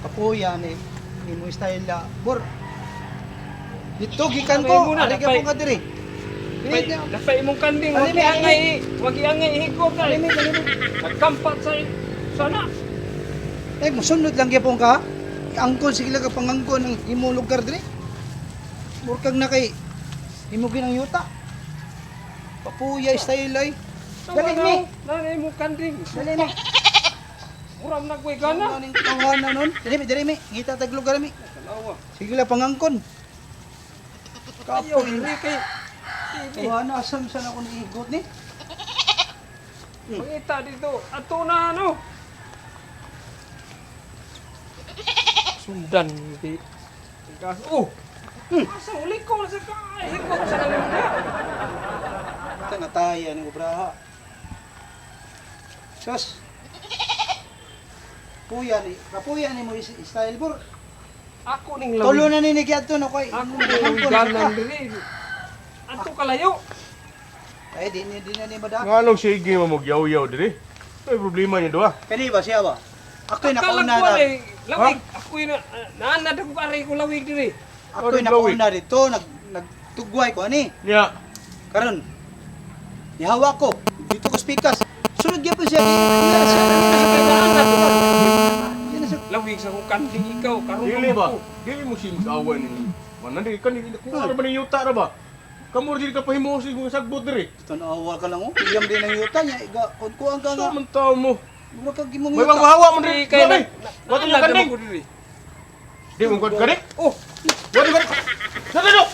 kapuya ni imo style la bor. Dito gikan Ay, ko, muna, ari ka napay- po ka diri. Dapat imong kanding, wag Alimi, iangay, wag iangay ihigop kay. Alimi, alimi. Nagkampat sa sana. Eh, musunod lang gyapon ka. Angkol sige lang ka pangangkon ng imo lugar diri. Murkag na kay imo ginang yuta. Papuya style ay. Dali mi. Nanay imong kanding. Dali mi. Muram na koy gana. Ano ning tawanan nun? Dali mi. Ngita tag lugar mi. Kalawa. Sige lang pangangkon. Ayaw, Kapoy. hindi kay. Tawanan asam sa ako ni igot ni. Pangita dito. Ato na ano. Sundan di. Oh. Asa uli ko sa kahigop sa nalungga. Ito nataya ni Ubraha. Sus. Puya ni, kapuya ni mo style bor. Ako ning Tulo lawig. na ni nigyat to no kay. Ako ning ganan diri. Ato kalayo. Ay di na ni madak. Nga nung sige mo magyaw-yaw diri. Ito yung problema niya doa. Kani ba siya ba? Ako'y Kalag nakauna ko na. eh. Lawig. Ako'y naanad ako pare ko lawig diri. Ako'y nakauna dito, nagtugway ko ani. Nya, Karon. Nihawa ko. Dito ko speakers. Sunod gyapon siya. Ila siya. Yan na siya. Lawig sa kong kanding ikaw. Karon dili ba? Dili mo si mag-awan ni. Manan di kan kung ano ba ni yuta ra ba? Kamu dili ka pahimusi kung sagbot diri. Tanawa ka lang oh. Iyam din ang yuta niya. Iga, kuang ka nga. Sa man tao mo. Mura ka gimong May yuta. maghawa mo Diri diri. kay na. Wato mo Naanad kaning. ako diri. Di mo kod kaning. Oh. Wato kaning. Sa dito.